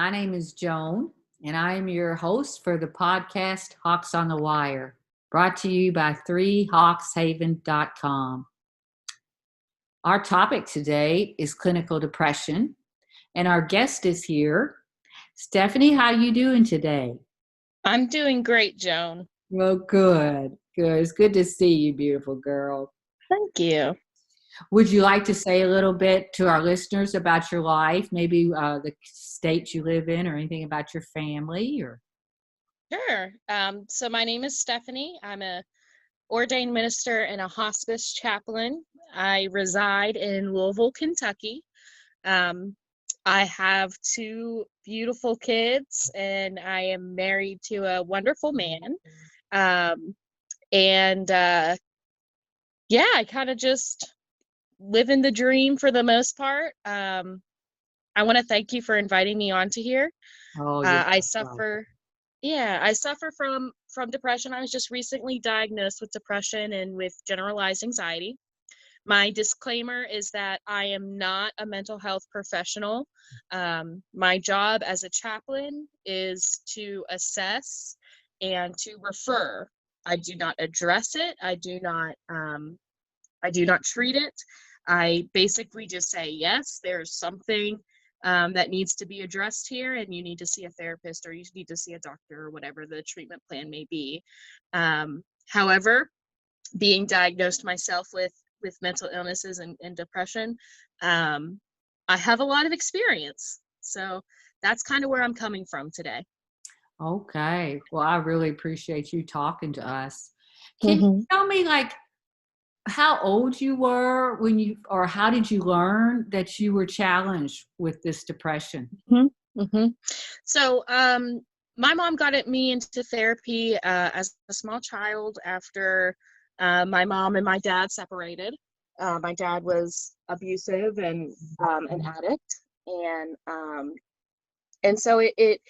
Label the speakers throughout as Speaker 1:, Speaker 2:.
Speaker 1: My name is Joan, and I am your host for the podcast Hawks on the Wire, brought to you by 3hawkshaven.com. Our topic today is clinical depression, and our guest is here. Stephanie, how you doing today?
Speaker 2: I'm doing great, Joan.
Speaker 1: Oh, good. Good. It's good to see you, beautiful girl.
Speaker 2: Thank you.
Speaker 1: Would you like to say a little bit to our listeners about your life, maybe the state you live in or anything about your family? Or
Speaker 2: Sure. So my name is Stephanie. I'm a ordained minister and a hospice chaplain. I reside in Louisville, Kentucky. I have two beautiful kids, and I am married to a wonderful man. Yeah, I kind of just living the dream for the most part. I want to thank you for inviting me onto here. I suffer from depression. I was just recently diagnosed with depression and with generalized anxiety. My disclaimer is that I am not a mental health professional. My job as a chaplain is to assess and to refer. I do not address it. I do not treat it. I basically just say, yes, there's something that needs to be addressed here, and you need to see a therapist or you need to see a doctor or whatever the treatment plan may be. However, being diagnosed myself with mental illnesses and depression, I have a lot of experience. So that's kind of where I'm coming from today.
Speaker 1: Okay. Well, I really appreciate you talking to us. Can you tell me, how old you were or how did you learn that you were challenged with this depression?
Speaker 2: So, my mom got me into therapy as a small child after my mom and my dad separated. My dad was abusive and an addict, and so it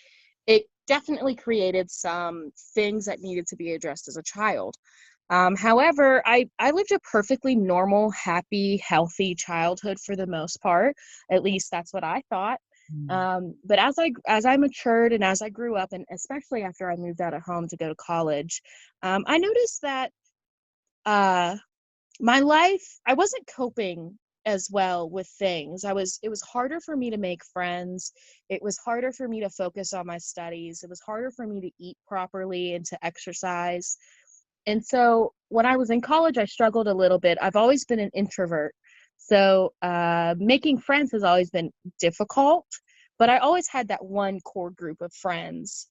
Speaker 2: definitely created some things that needed to be addressed as a child. However, I lived a perfectly normal, happy, healthy childhood for the most part. At least that's what I thought. But as I matured and as I grew up, and especially after I moved out of home to go to college, I noticed that my life, I wasn't coping as well with things. It was harder for me to make friends. It was harder for me to focus on my studies. It was harder for me to eat properly and to exercise. And so when I was in college, I struggled a little bit. I've always been an introvert. So making friends has always been difficult, but I always had that one core group of friends.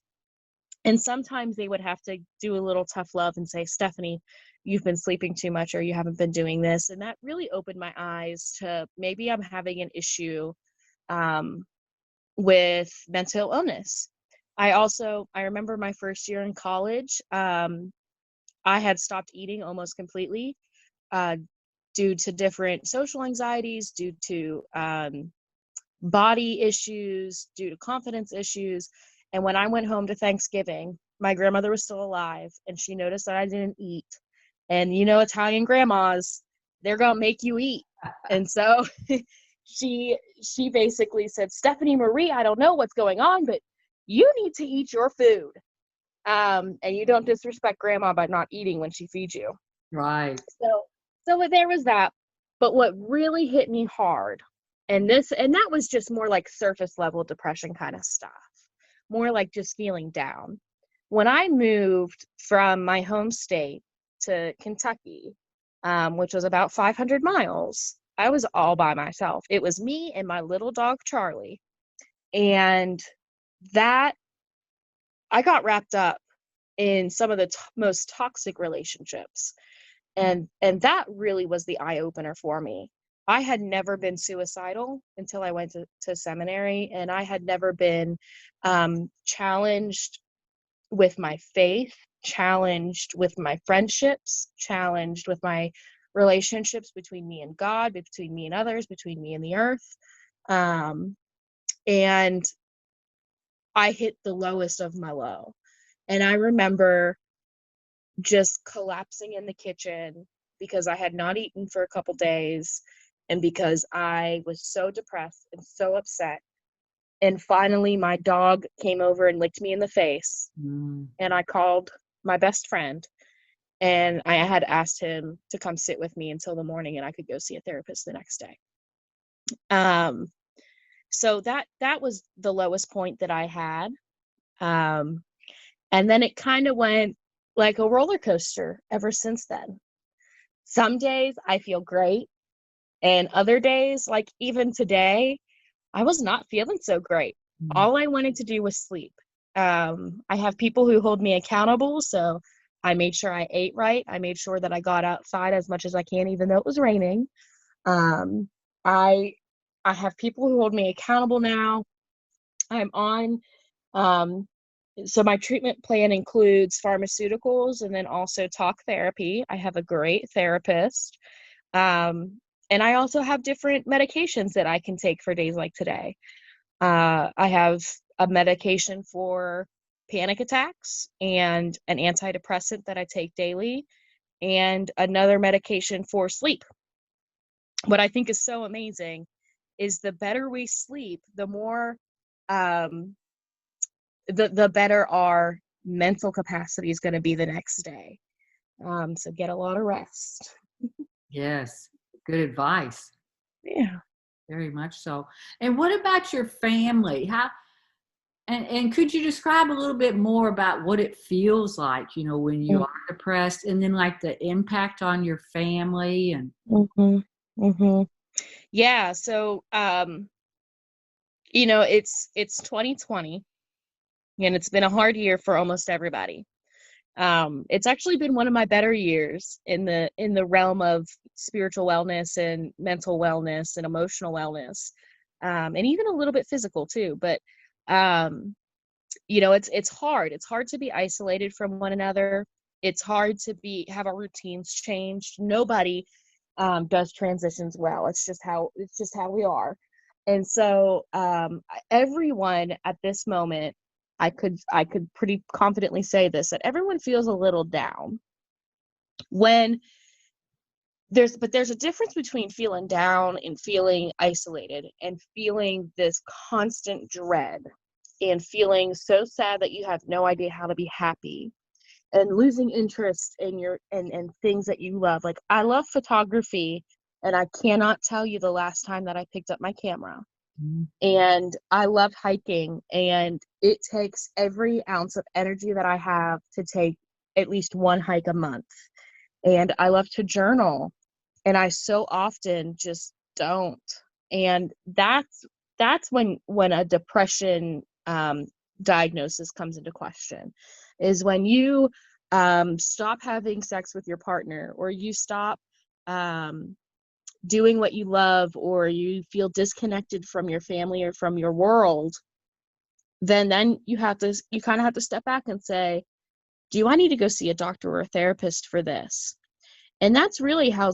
Speaker 2: And sometimes they would have to do a little tough love and say, Stephanie, you've been sleeping too much or you haven't been doing this. And that really opened my eyes to maybe I'm having an issue with mental illness. I remember my first year in college, I had stopped eating almost completely due to different social anxieties, due to body issues, due to confidence issues. And when I went home to Thanksgiving, my grandmother was still alive, and she noticed that I didn't eat. And Italian grandmas, they're going to make you eat. And so she basically said, Stephanie Marie, I don't know what's going on, but you need to eat your food. And you don't disrespect grandma by not eating when she feeds you.
Speaker 1: Right.
Speaker 2: So there was that. But what really hit me hard, and that was just more like surface level depression kind of stuff, more like just feeling down. When I moved from my home state to Kentucky, which was about 500 miles, I was all by myself. It was me and my little dog, Charlie. And that I got wrapped up in some of the most toxic relationships. And that really was the eye opener for me. I had never been suicidal until I went to seminary, and I had never been challenged with my faith, challenged with my friendships, challenged with my relationships between me and God, between me and others, between me and the earth. And I hit the lowest of my low. And I remember just collapsing in the kitchen because I had not eaten for a couple days and because I was so depressed and so upset. And finally, my dog came over and licked me in the face. And I called my best friend, and I had asked him to come sit with me until the morning, and I could go see a therapist the next day. So that was the lowest point that I had. And then it kind of went like a roller coaster ever since then. Some days I feel great, and other days, like even today, I was not feeling so great. All I wanted to do was sleep. I have people who hold me accountable, so I made sure I ate right. I made sure that I got outside as much as I can, even though it was raining. I have people who hold me accountable now. I'm on so my treatment plan includes pharmaceuticals and then also talk therapy. I have a great therapist. And I also have different medications that I can take for days like today. I have a medication for panic attacks and an antidepressant that I take daily, and another medication for sleep. What I think is so amazing is the better we sleep, the more the better our mental capacity is going to be the next day. So get a lot of rest.
Speaker 1: Yes, good advice.
Speaker 2: Yeah.
Speaker 1: Very much so. And what about your family? How and could you describe a little bit more about what it feels like, when you are depressed, and then like the impact on your family and
Speaker 2: Yeah, so it's 2020, and it's been a hard year for almost everybody. It's actually been one of my better years in the realm of spiritual wellness and mental wellness and emotional wellness, and even a little bit physical too. But it's hard. It's hard to be isolated from one another. It's hard to have our routines changed. Nobody does transitions well. It's just how we are. And so everyone at this moment, I could pretty confidently say this, that everyone feels a little down. There's a difference between feeling down and feeling isolated, and feeling this constant dread, and feeling so sad that you have no idea how to be happy, and losing interest in your and things that you love. Like, I love photography, and I cannot tell you the last time that I picked up my camera. And I love hiking, and it takes every ounce of energy that I have to take at least one hike a month. And I love to journal, and I so often just don't. And that's when a depression diagnosis comes into question, is when you stop having sex with your partner, or you stop doing what you love, or you feel disconnected from your family or from your world. Then you kind of have to step back and say, do I need to go see a doctor or a therapist for this? And that's really how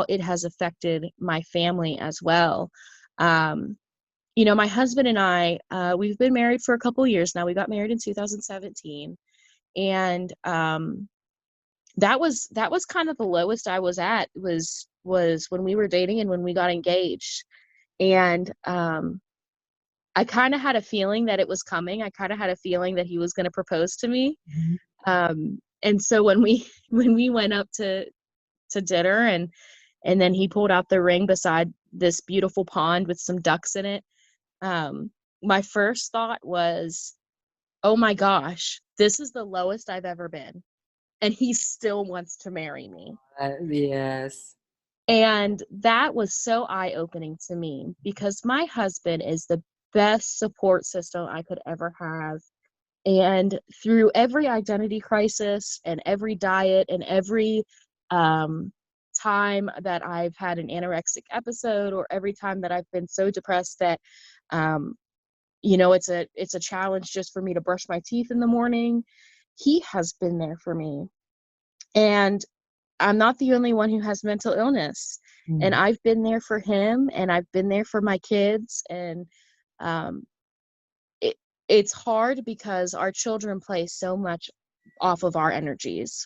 Speaker 2: it has affected my family as well. My husband and I, we've been married for a couple years now. We got married in 2017, and that was kind of the lowest I was at, was when we were dating and when we got engaged. And I kind of had a feeling that it was coming. I kind of had a feeling that he was going to propose to me. And so when we went up to dinner, and then he pulled out the ring beside this beautiful pond with some ducks in it, my first thought was, oh my gosh, this is the lowest I've ever been, and he still wants to marry me.
Speaker 1: Yes.
Speaker 2: And that was so eye-opening to me, because my husband is the best support system I could ever have. And through every identity crisis and every diet and every time that I've had an anorexic episode, or every time that I've been so depressed that it's a challenge just for me to brush my teeth in the morning, he has been there for me. And I'm not the only one who has mental illness. And I've been there for him, and I've been there for my kids. And it's hard because our children play so much off of our energies.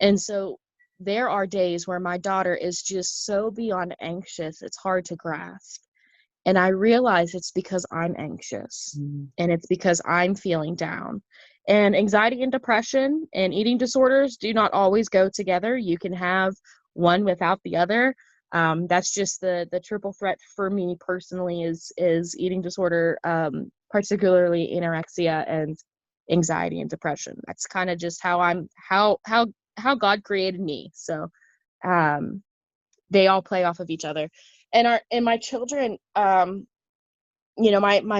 Speaker 2: And so there are days where my daughter is just so beyond anxious, it's hard to grasp. And I realize it's because I'm anxious and it's because I'm feeling down. And anxiety and depression and eating disorders do not always go together. You can have one without the other. That's just the triple threat for me personally is eating disorder, particularly anorexia and anxiety and depression. That's kind of just how God created me. So um, they all play off of each other. And my children, my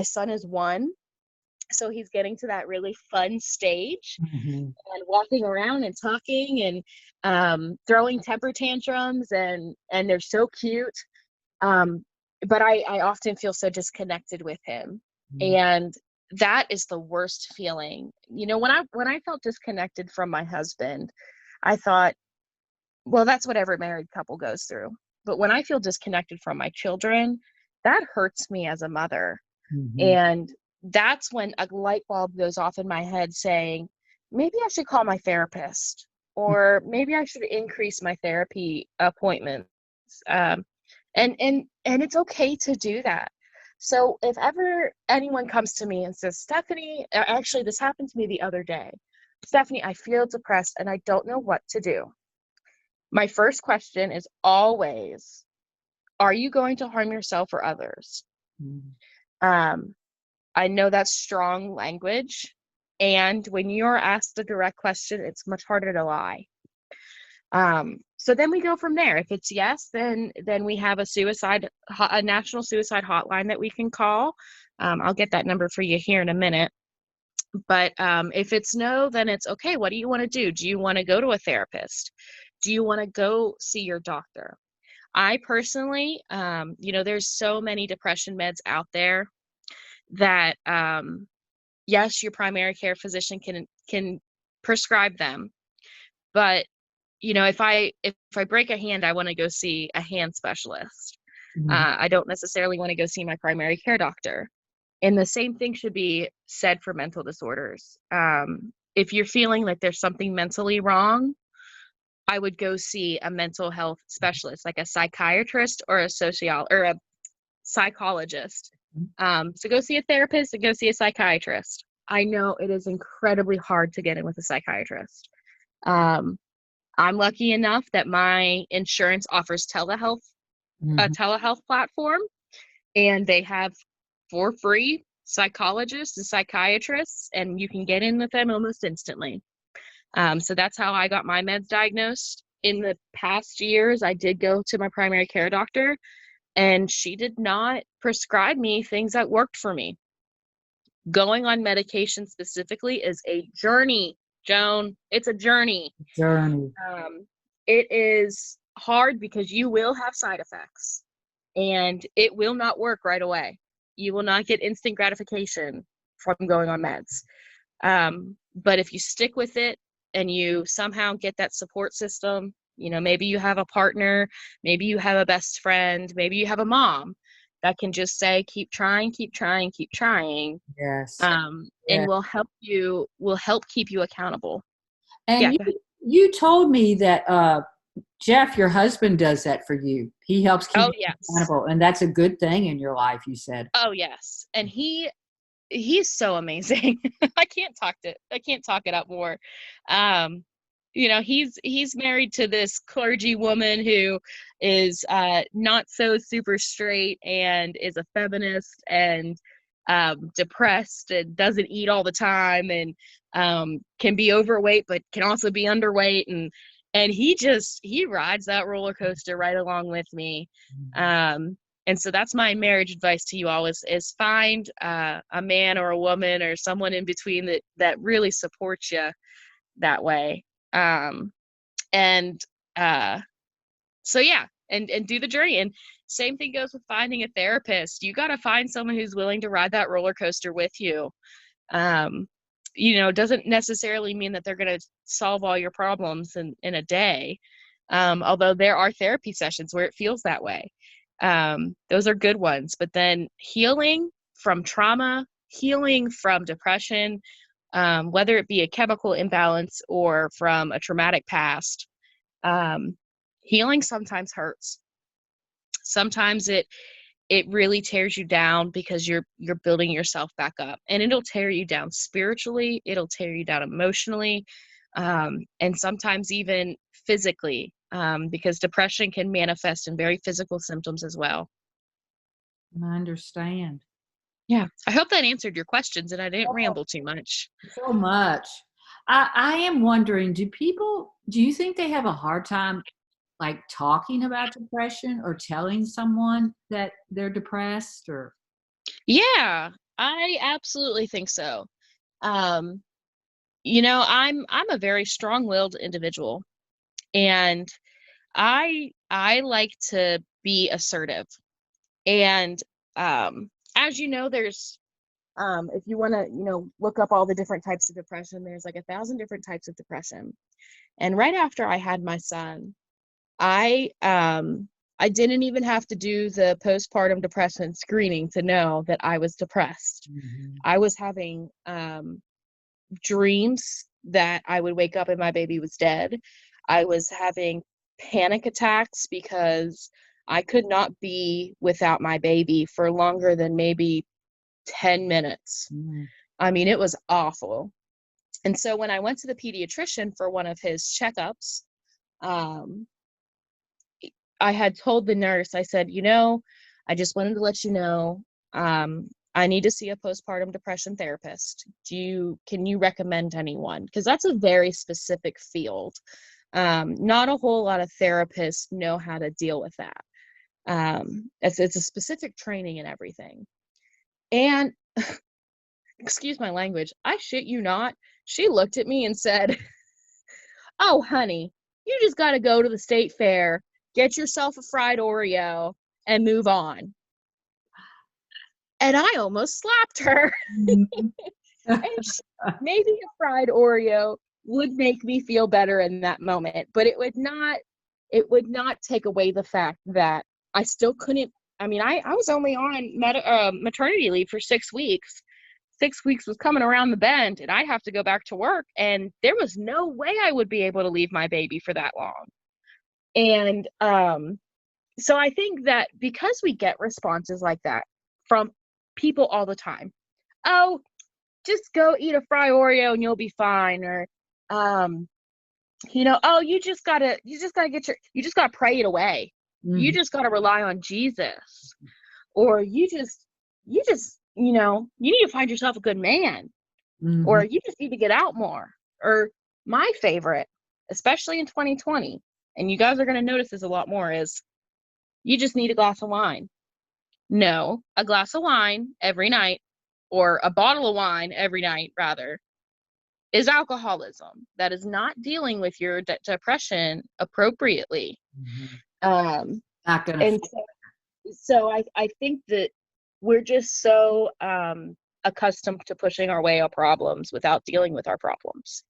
Speaker 2: son is 1, so he's getting to that really fun stage and walking around and talking and throwing temper tantrums, and they're so cute. But I often feel so disconnected with him, and that is the worst feeling. When I felt disconnected from my husband, I thought, well, that's what every married couple goes through. But when I feel disconnected from my children, that hurts me as a mother. And that's when a light bulb goes off in my head saying, maybe I should call my therapist, or maybe I should increase my therapy appointments. And it's okay to do that. So if ever anyone comes to me and says, Stephanie, actually, this happened to me the other day. Stephanie, I feel depressed and I don't know what to do. My first question is always, are you going to harm yourself or others? I know that's strong language. And when you're asked a direct question, it's much harder to lie. So then we go from there. If it's yes, then we have a national suicide hotline that we can call. I'll get that number for you here in a minute. But if it's no, then it's okay. What do you want to do? Do you want to go to a therapist? Do you want to go see your doctor? I personally, there's so many depression meds out there that, yes, your primary care physician can prescribe them. But, if I break a hand, I want to go see a hand specialist. I don't necessarily want to go see my primary care doctor. And the same thing should be said for mental disorders. If you're feeling like there's something mentally wrong, I would go see a mental health specialist, like a psychiatrist or a psychologist. So go see a therapist and go see a psychiatrist. I know it is incredibly hard to get in with a psychiatrist. I'm lucky enough that my insurance offers a telehealth platform, and they have for free psychologists and psychiatrists, and you can get in with them almost instantly. So that's how I got my meds diagnosed. In the past years, I did go to my primary care doctor, and she did not prescribe me things that worked for me. Going on medication specifically is a journey, Joan. It's a journey. It is hard because you will have side effects, and it will not work right away. You will not get instant gratification from going on meds. But if you stick with it and you somehow get that support system, maybe you have a partner, maybe you have a best friend, maybe you have a mom that can just say, keep trying, keep trying, keep trying.
Speaker 1: Yes.
Speaker 2: And will help keep you accountable.
Speaker 1: And you told me that Jeff, your husband, does that for you. He helps keep you accountable, and that's a good thing in your life, you said.
Speaker 2: Oh, yes. And he's so amazing. I can't talk it up more. He's married to this clergy woman who is not so super straight and is a feminist and depressed and doesn't eat all the time and can be overweight but can also be underweight, and he rides that roller coaster right along with me. And so that's my marriage advice to you all is find a man or a woman or someone in between that really supports you that way. And do the journey. And same thing goes with finding a therapist. You got to find someone who's willing to ride that roller coaster with you. Doesn't necessarily mean that they're going to solve all your problems in a day. Although there are therapy sessions where it feels that way. Those are good ones. But then healing from trauma, healing from depression, whether it be a chemical imbalance or from a traumatic past, healing sometimes hurts. Sometimes it really tears you down because you're building yourself back up, and it'll tear you down spiritually. It'll tear you down emotionally, and sometimes even physically, because depression can manifest in very physical symptoms as well.
Speaker 1: I understand.
Speaker 2: Yeah. I hope that answered your questions and I didn't ramble too much.
Speaker 1: So much. I am wondering, do you think they have a hard time like talking about depression or telling someone that they're depressed or?
Speaker 2: Yeah, I absolutely think so. Um, I'm a very strong-willed individual, and I like to be assertive. And as you know, there's if you want to, look up all the different types of depression, there's like 1,000 different types of depression. And right after I had my son, I didn't even have to do the postpartum depression screening to know that I was depressed.
Speaker 1: Mhm.
Speaker 2: I was having dreams that I would wake up and my baby was dead. I was having panic attacks because I could not be without my baby for longer than maybe 10 minutes.
Speaker 1: Mhm.
Speaker 2: I mean, it was awful. And so when I went to the pediatrician for one of his checkups, um, I had told the nurse, I said, I just wanted to let you know, I need to see a postpartum depression therapist. Can you recommend anyone? Because that's a very specific field. Not a whole lot of therapists know how to deal with that. It's a specific training and everything. And excuse my language, I shit you not, she looked at me and said, "Oh, honey, you just got to go to the state fair, get yourself a fried Oreo, and move on." And I almost slapped her.
Speaker 1: Mhm.
Speaker 2: And maybe a fried Oreo would make me feel better in that moment, but it would not take away the fact that I still couldn't. I mean, I was only on maternity leave for 6 weeks. 6 weeks was coming around the bend, and I'd have to go back to work, and there was no way I would be able to leave my baby for that long. And so I think that because we get responses like that from people all the time, "Oh, just go eat a fry Oreo and you'll be fine," or "Oh, you just gotta pray it away. You
Speaker 1: Mhm.
Speaker 2: just gotta rely on Jesus," or you need to find yourself a good man," or
Speaker 1: Mhm.
Speaker 2: "You just need to get out more," or my favorite, especially in 2020, and you guys are gonna notice this a lot more, is "You just need a glass of wine." No, a glass of wine every night, or a bottle of wine every night, rather, is alcoholism. That is not dealing with your depression appropriately.
Speaker 1: Mhm.
Speaker 2: Um,
Speaker 1: Not gonna
Speaker 2: and so I think that we're just so accustomed to pushing our way our problems without dealing with our problems.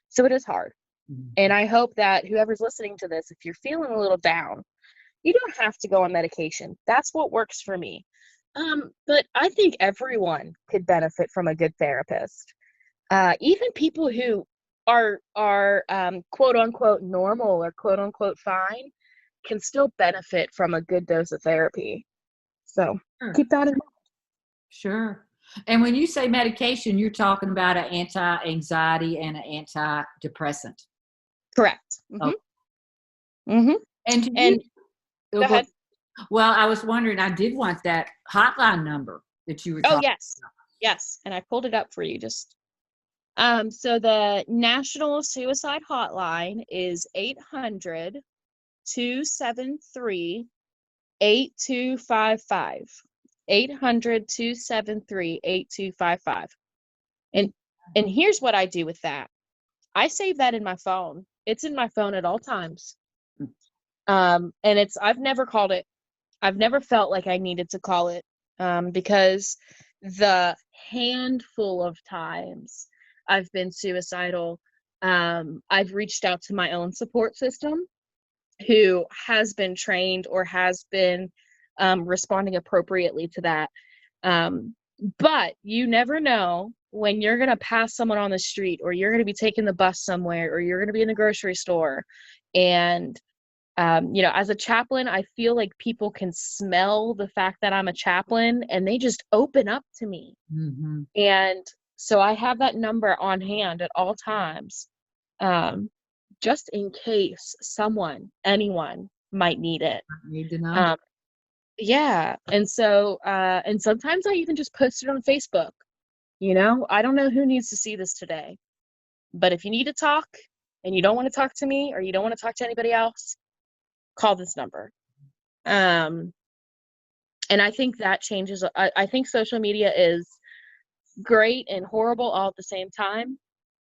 Speaker 2: So it is hard. And
Speaker 1: Mhm.
Speaker 2: I hope that whoever's listening to this, if you're feeling a little down, you don't have to go on medication. That's what works for me. But I think everyone could benefit from a good therapist. Even people who are quote unquote normal or quote unquote fine can still benefit from a good dose of therapy. So
Speaker 1: Sure.
Speaker 2: keep that in mind.
Speaker 1: Sure. And when you say medication, you're talking about an anti-anxiety and an antidepressant.
Speaker 2: Correct.
Speaker 1: Oh, and do you
Speaker 2: And
Speaker 1: oh,
Speaker 2: go
Speaker 1: go
Speaker 2: ahead.
Speaker 1: well, I was wondering, I did want that hotline number that you were
Speaker 2: Oh,
Speaker 1: talking
Speaker 2: yes. Yes. And I pulled it up for you. So the National Suicide Hotline is 800-273-8255. 800-273-8255. And here's what I do with that. I save that in my phone. It's in my phone at all times.
Speaker 1: about.
Speaker 2: And I've never called it. I've never felt like I needed to call it, because the handful of times I've been suicidal, I've reached out to my own support system, who has been trained or has been responding appropriately to that. But you never know when you're going to pass someone on the street, or you're going to be taking the bus somewhere, or you're going to be in the grocery store, and As a chaplain, I feel like people can smell the fact that I'm a chaplain and they just open up to me.
Speaker 1: Mm-hmm.
Speaker 2: And so I have that number on hand at all times, just in case anyone might need it.
Speaker 1: I need to know.
Speaker 2: Yeah. And so, and sometimes I even just post it on Facebook. I don't know who needs to see this today, but if you need to talk and you don't want to talk to me or you don't want to talk to anybody else, call this number. And I think that changes. I think social media is great and horrible all at the same time.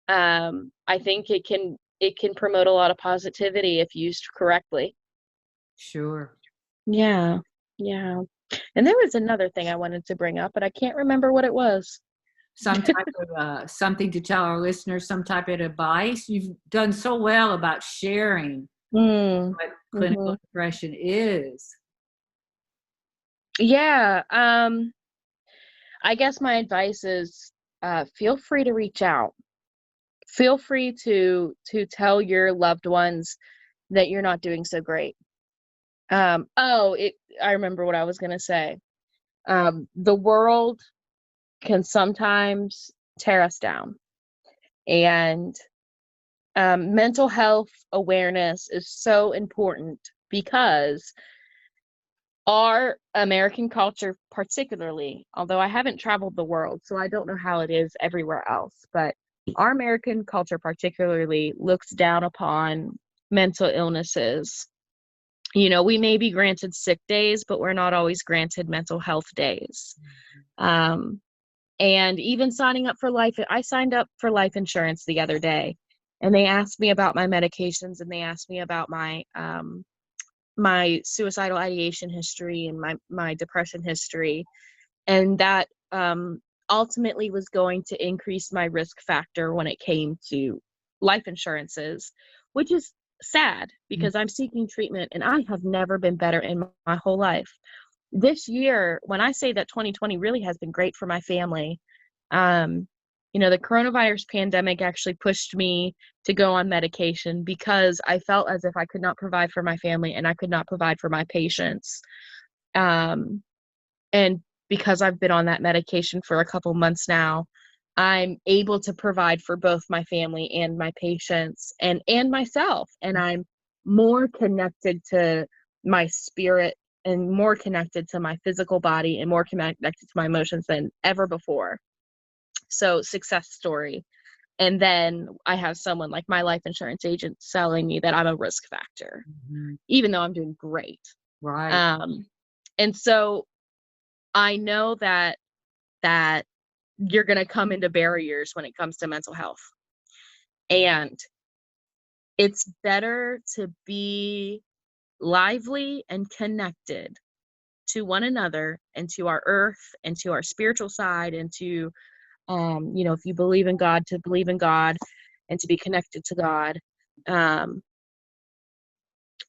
Speaker 2: I think it can promote a lot of positivity if used correctly.
Speaker 1: Sure.
Speaker 2: Yeah. Yeah. And there was another thing I wanted to bring up, but I can't remember what it was.
Speaker 1: Some type of something to tell our listeners, some type of advice. You've done so well about sharing
Speaker 2: Mm.
Speaker 1: what clinical
Speaker 2: Mhm.
Speaker 1: depression is.
Speaker 2: Yeah. I guess my advice is feel free to reach out. Feel free to tell your loved ones that you're not doing so great. I remember what I was gonna say. The world can sometimes tear us down, and mental health awareness is so important because our American culture, particularly, although I haven't traveled the world, so I don't know how it is everywhere else, but our American culture particularly looks down upon mental illnesses. We may be granted sick days, but we're not always granted mental health days. Um, and even signing up for I signed up for life insurance the other day, and they asked me about my medications, and they asked me about my suicidal ideation history and my depression history, and that ultimately was going to increase my risk factor when it came to life insurances, which is sad because I'm seeking treatment and I have never been better in my whole life. This year, when I say that 2020 really has been great for my family, um, the coronavirus pandemic actually pushed me to go on medication because I felt as if I could not provide for my family and I could not provide for my patients. Um, and because I've been on that medication for a couple months now, I'm able to provide for both my family and my patients and myself. And I'm more connected to my spirit and more connected to my physical body and more connected to my emotions than ever before. So success story. And then I have someone like my life insurance agent telling me that I'm a risk factor, even though I'm doing great.
Speaker 1: Right.
Speaker 2: And so I know that you're going to come into barriers when it comes to mental health. And it's better to be lively and connected to one another and to our earth and to our spiritual side and to, if you believe in God, to believe in God and to be connected to God.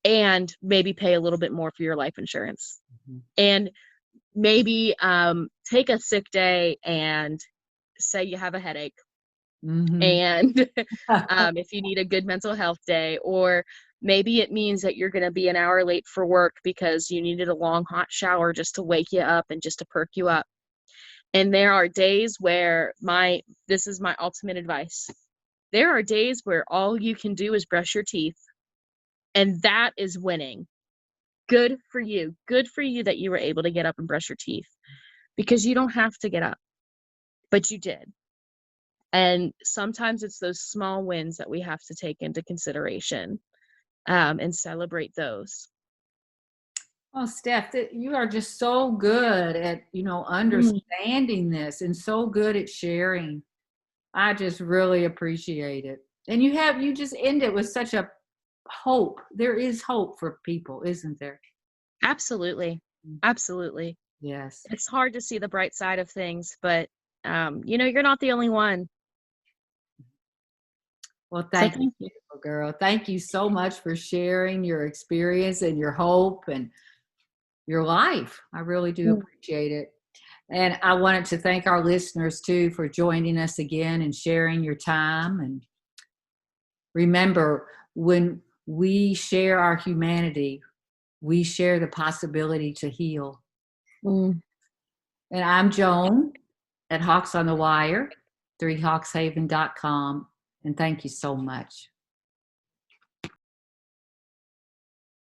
Speaker 2: And maybe pay a little bit more for your life insurance. And maybe take a sick day and say you have a headache. And if you need a good mental health day, or maybe it means that you're going to be an hour late for work because you needed a long hot shower just to wake you up and just to perk you up. And there are days where this is my ultimate advice. There are days where all you can do is brush your teeth, and that is winning. Good for you. Good for you that you were able to get up and brush your teeth, because you don't have to get up, but you did. And sometimes it's those small wins that we have to take into consideration, and celebrate those.
Speaker 1: Oh, Steph, you are just so good at, understanding this and so good at sharing. I just really appreciate it. And you just end it with such a hope. There is hope for people, isn't there?
Speaker 2: Absolutely. Absolutely.
Speaker 1: Yes.
Speaker 2: It's hard to see the bright side of things, but you're not the only one.
Speaker 1: Well, thank you, beautiful girl. Thank you so much for sharing your experience and your hope and your life. I really do appreciate it. And I wanted to thank our listeners too for joining us again and sharing your time. And remember, when we share our humanity. We share the possibility to heal.
Speaker 2: Mm.
Speaker 1: And I'm Joan at Hawks on the Wire, 3hawkshaven.com. And thank you so much.